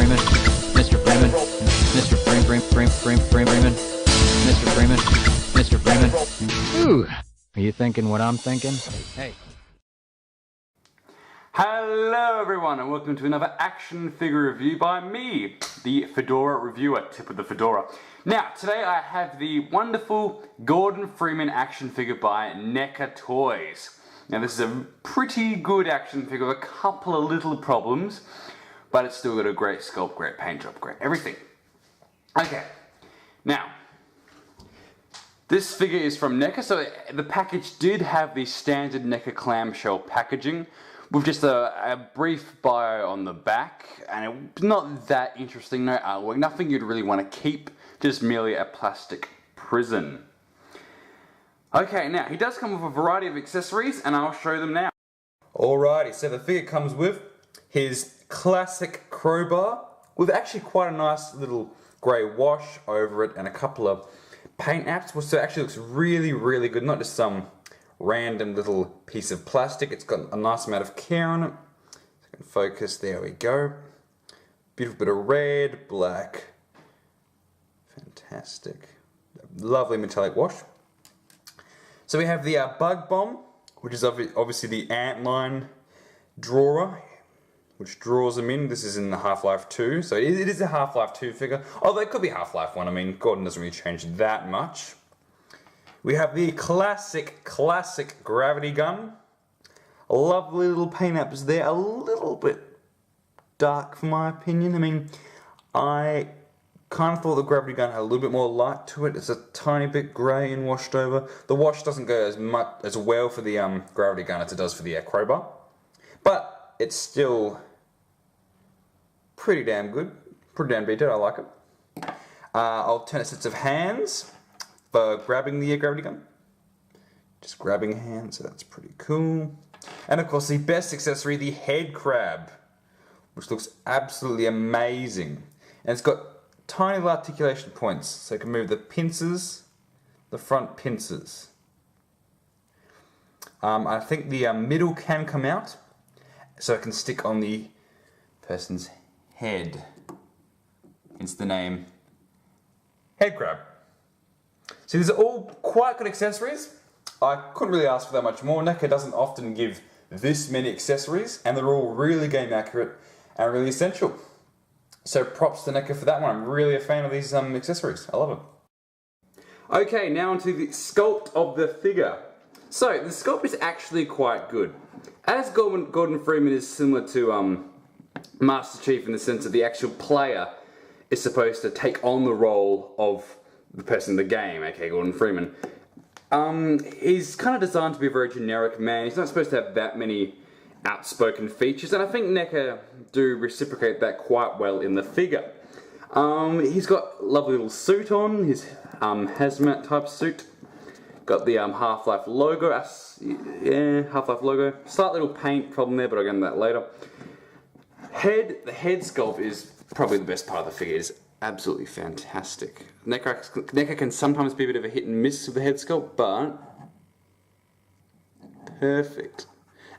Freeman, Mr. Freeman, Mr. Freeman, Mr. Freeman, Mr. Freeman. Ooh, are you thinking what I'm thinking? Hey. Hello everyone and welcome to another action figure review by me, the Fedora Reviewer, Tip of the Fedora. Now, today I have the wonderful Gordon Freeman action figure by NECA Toys. Now this is a pretty good action figure with a couple of little problems, but it's still got a great sculpt, great paint job, great everything. Okay, now, this figure is from NECA, so the package did have the standard NECA clamshell packaging, with just a brief bio on the back, and it's not that interesting, no artwork, nothing you'd really want to keep, just merely a plastic prison. Okay, now, he does come with a variety of accessories, and I'll show them now. Alrighty, so the figure comes with his classic crowbar, with actually quite a nice little grey wash over it, and a couple of paint apps, so it actually looks really, really good, not just some random little piece of plastic. It's got a nice amount of care on it. So I can focus, there we go. Beautiful bit of red, black. Fantastic. Lovely metallic wash. So we have the Bug Bomb, which is obviously the antline drawer, which draws them in. This is in the Half-Life 2, so it is a Half-Life 2 figure. Although it could be Half-Life 1, I mean, Gordon doesn't really change that much. We have the classic gravity gun. A lovely little paint apps there, a little bit dark for my opinion. I mean, I kind of thought the gravity gun had a little bit more light to it. It's a tiny bit grey and washed over. The wash doesn't go as well for the gravity gun as it does for the crowbar, but it's still pretty damn good, pretty damn detailed. I like it. Alternate sets of hands for grabbing the gravity gun. Just grabbing a hand, so that's pretty cool. And of course the best accessory, the head crab, which looks absolutely amazing. And it's got tiny little articulation points, so you can move the pincers, the front pincers. I think the middle can come out, so it can stick on the person's head. Hence the name, head crab. So these are all quite good accessories. I couldn't really ask for that much more. NECA doesn't often give this many accessories, and they're all really game accurate and really essential. So props to NECA for that one. I'm really a fan of these accessories. I love it. Okay, now onto the sculpt of the figure. So the sculpt is actually quite good. As Gordon Freeman is similar to Master Chief in the sense that the actual player is supposed to take on the role of the person in the game, aka Gordon Freeman. He's kind of designed to be a very generic man. He's not supposed to have that many outspoken features, and I think NECA do reciprocate that quite well in the figure. He's got a lovely little suit on, his hazmat type suit. Got the Half-Life logo, Half-Life logo. Slight little paint problem there, but I'll get into that later. The head sculpt is probably the best part of the figure. It's absolutely fantastic. NECA can sometimes be a bit of a hit and miss with the head sculpt, but perfect.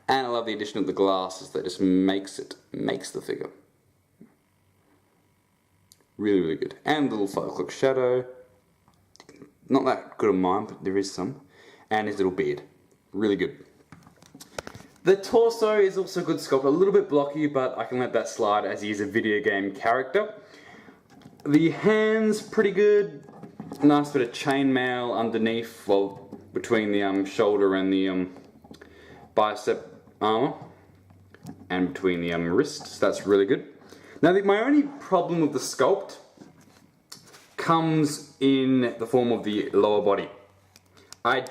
And I love the addition of the glasses that just makes the figure. Really, really good. And the little 5 o'clock shadow. Not that good of mine, but there is some. And his little beard. Really good. The torso is also good sculpt. A little bit blocky, but I can let that slide as he is a video game character. The hands, pretty good. Nice bit of chainmail underneath, well, between the shoulder and the bicep armor, and between the wrist, so that's really good. Now, my only problem with the sculpt comes in the form of the lower body. I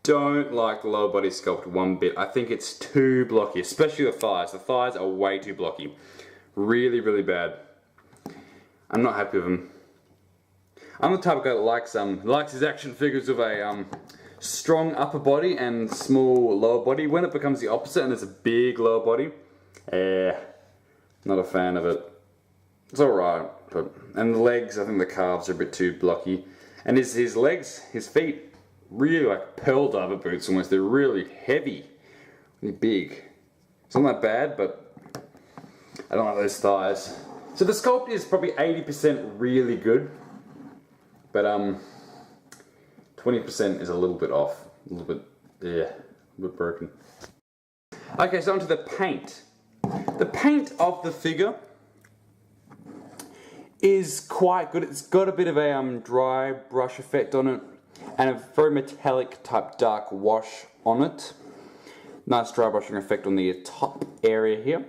don't like the lower body sculpt one bit. I think it's too blocky, especially the thighs. The thighs are way too blocky. Really, really bad. I'm not happy with them. I'm the type of guy that likes his action figures with a strong upper body and small lower body. When it becomes the opposite and there's a big lower body, not a fan of it. It's alright, and the legs, I think the calves are a bit too blocky. And his legs, his feet, really like pearl diver boots almost. They're really heavy, really big. It's not that bad, but I don't like those thighs. So the sculpt is probably 80% really good, but 20% is a little bit off, a little bit, yeah, a bit broken. Okay, so onto the paint. The paint of the figure is quite good. It's got a bit of a dry brush effect on it and a very metallic type dark wash on it. Nice dry brushing effect on the top area here.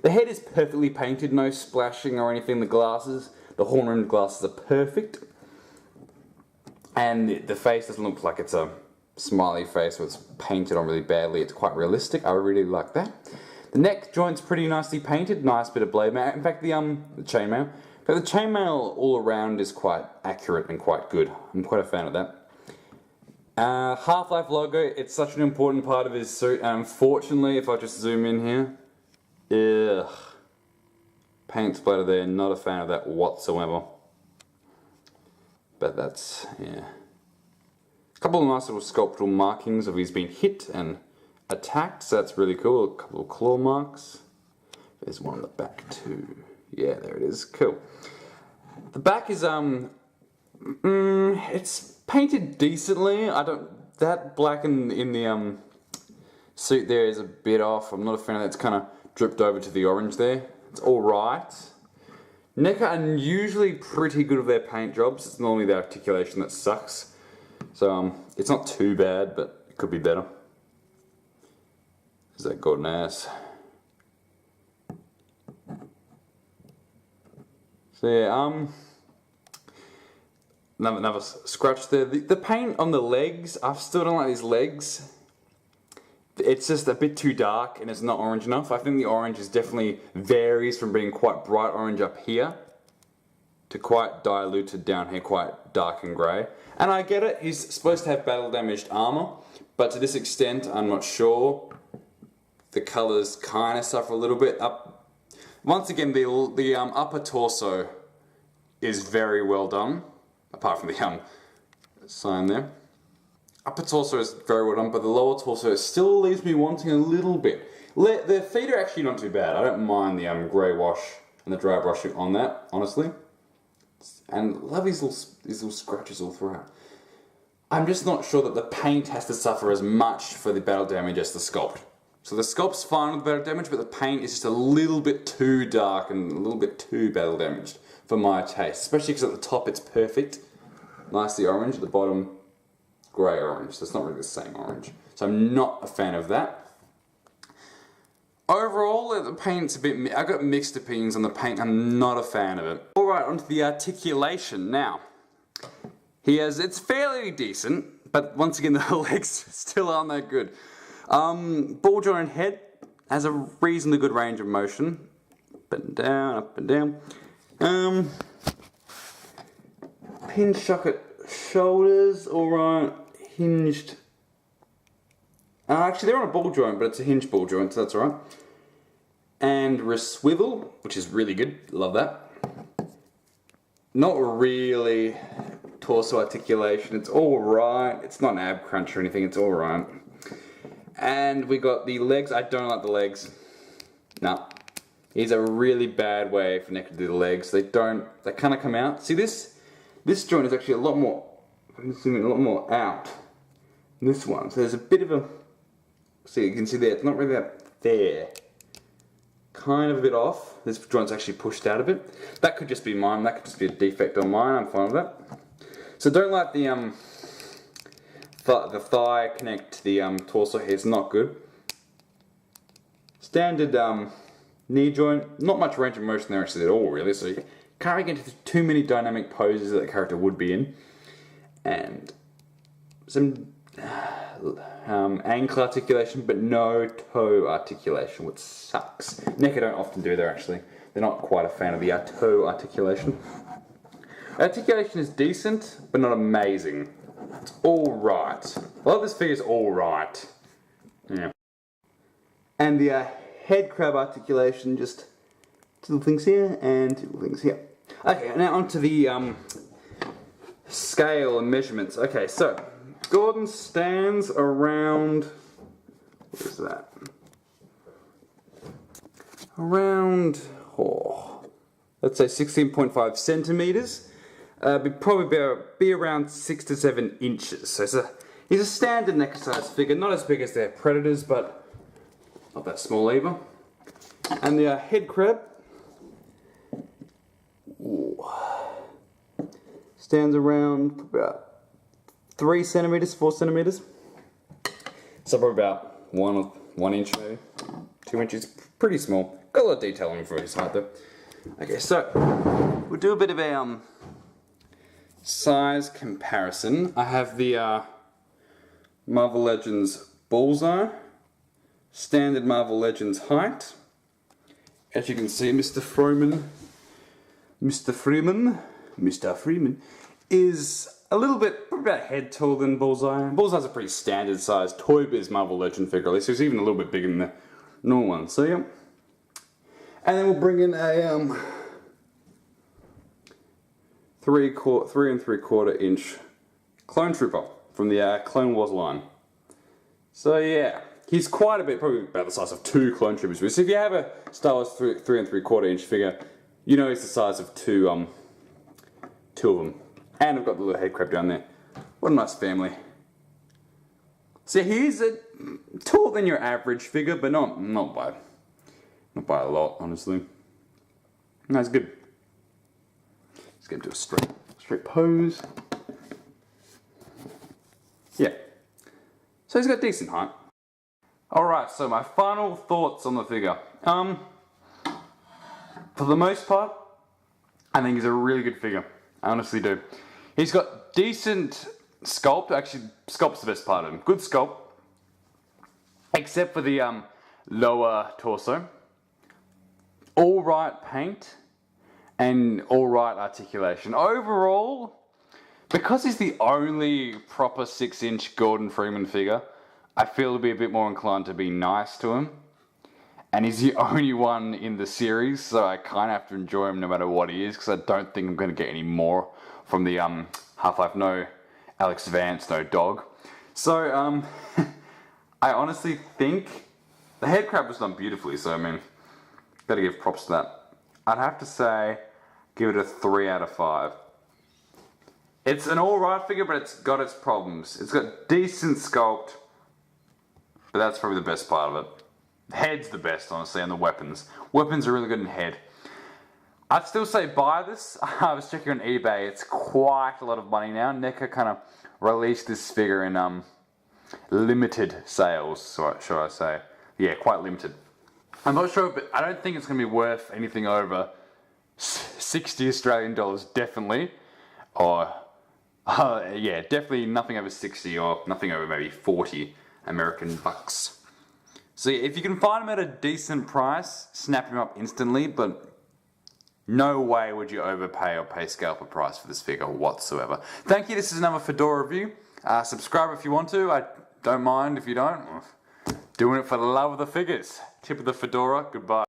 The head is perfectly painted, no splashing or anything. The glasses, the horn-rimmed glasses are perfect. And the face doesn't look like it's a smiley face, where it's painted on really badly. It's quite realistic. I really like that. The neck joint's pretty nicely painted. Nice bit of blade mail. In fact, the chainmail. But the chainmail all around is quite accurate and quite good. I'm quite a fan of that. Half-Life logo. It's such an important part of his suit. And unfortunately, if I just zoom in here, ugh, paint splatter there. Not a fan of that whatsoever. But that's, yeah. A couple of nice little sculptural markings of he's been hit and attacked, so that's really cool. A couple of claw marks. There's one on the back too. Yeah, there it is. Cool. The back is it's painted decently. That black in the suit there is a bit off. I'm not a fan of that. It's kind of dripped over to the orange there. It's all right. NECA are usually pretty good with their paint jobs. It's normally the articulation that sucks. So it's not too bad, but it could be better. Is that golden ass? So yeah, another scratch there. The paint on the legs, I still don't like these legs. It's just a bit too dark and it's not orange enough. I think the orange is definitely varies from being quite bright orange up here to quite diluted down here, quite dark and grey. And I get it, he's supposed to have battle damaged armour, but to this extent I'm not sure. The colours kind of suffer a little bit. Once again, the upper torso is very well done, apart from the sign there. Upper torso is very well done, but the lower torso still leaves me wanting a little bit. The feet are actually not too bad. I don't mind the grey wash and the dry brushing on that, honestly. And love these little scratches all throughout. I'm just not sure that the paint has to suffer as much for the battle damage as the sculpt. So the sculpt's fine with the battle damage, but the paint is just a little bit too dark and a little bit too battle damaged for my taste. Especially because at the top it's perfect. Nicely orange, at the bottom grey orange, so it's not really the same orange. So I'm not a fan of that. Overall, the paint's a bit, I got mixed opinions on the paint, I'm not a fan of it. Alright, onto the articulation now. It's fairly decent, but once again the legs still aren't that good. Ball joint head has a reasonably good range of motion. Up and down, up and down. Pin socket shoulders, alright. Hinged. Actually, they're on a ball joint, but it's a hinged ball joint, so that's alright. And wrist swivel, which is really good. Love that. Not really torso articulation. It's alright. It's not an ab crunch or anything. It's alright. And we got the legs. I don't like the legs. No. Here's a really bad way for NECA to do the legs. They kind of come out. See this joint is actually a lot more, if I can zoom in, a lot more out. This one, so there's a bit of a, see, you can see there, it's not really that there. Kind of a bit off. This joint's actually pushed out a bit. That could just be mine, that could just be a defect on mine, I'm fine with that. So don't like the thigh connect to the torso here, it's not good. Standard knee joint, not much range of motion there actually at all really, so you can't get into too many dynamic poses that the character would be in. And some ankle articulation, but no toe articulation, which sucks. NECA don't often do that actually. They're not quite a fan of the toe articulation. Articulation is decent, but not amazing. It's alright. A lot of this figure is alright. Yeah. And the head crab articulation, just two little things here and two little things here. Okay, now onto the scale and measurements. Okay, so Gordon stands around, what is that? Around, let's say 16.5 centimeters. Probably be around 6 to 7 inches. So he's a standard NECA size figure, not as big as their predators, but not that small either. And the head crab stands around about 3 centimeters, 4 centimeters. So probably about 1 inch, maybe 2 inches. Pretty small. Got a lot of detailing for his height though. Okay, so we'll do a bit of a size comparison. I have the Marvel Legends Bullseye, standard Marvel Legends height. As you can see, Mr. Freeman is a little bit, about head taller than Bullseye. Bullseye's a pretty standard size Toy Biz Marvel Legend figure, at least he's even a little bit bigger than the normal one. So yeah. And then we'll bring in a 3 3/4 inch Clone Trooper from the Clone Wars line. So yeah, he's quite a bit, probably about the size of 2 Clone Troopers. So if you have a Star Wars 3 3/4 inch figure, you know it's the size of two of them. And I've got the little head crab down there. What a nice family. So he's taller than your average figure, but not by a lot, honestly. That's good. Let's get into a straight pose. Yeah. So he's got decent height. Alright, so my final thoughts on the figure. For the most part, I think he's a really good figure. I honestly do. He's got decent sculpt. Actually, sculpt's the best part of him. Good sculpt. Except for the lower torso. Alright paint. And alright articulation. Overall, because he's the only proper 6-inch Gordon Freeman figure, I feel to be a bit more inclined to be nice to him. And he's the only one in the series, so I kind of have to enjoy him no matter what he is, because I don't think I'm going to get any more from the Half-Life No Alex Vance, no dog. So, I honestly think the head crab was done beautifully, so I mean, gotta give props to that. I'd have to say, give it a 3 out of 5. It's an alright figure, but it's got its problems. It's got decent sculpt, but that's probably the best part of it. Head's the best, honestly, and the weapons. Weapons are really good in head. I'd still say buy this. I was checking on eBay. It's quite a lot of money now. NECA kind of released this figure in limited sales, so should I say. Yeah, quite limited. I'm not sure, but I don't think it's going to be worth anything over 60 Australian dollars, definitely. Or, yeah, definitely nothing over 60 or nothing over maybe 40 American bucks. So yeah, if you can find him at a decent price, snap him up instantly, but no way would you overpay or pay scalper price for this figure whatsoever. Thank you, this is another Fedora review. Subscribe if you want to, I don't mind if you don't. Doing it for the love of the figures. Tip of the Fedora, goodbye.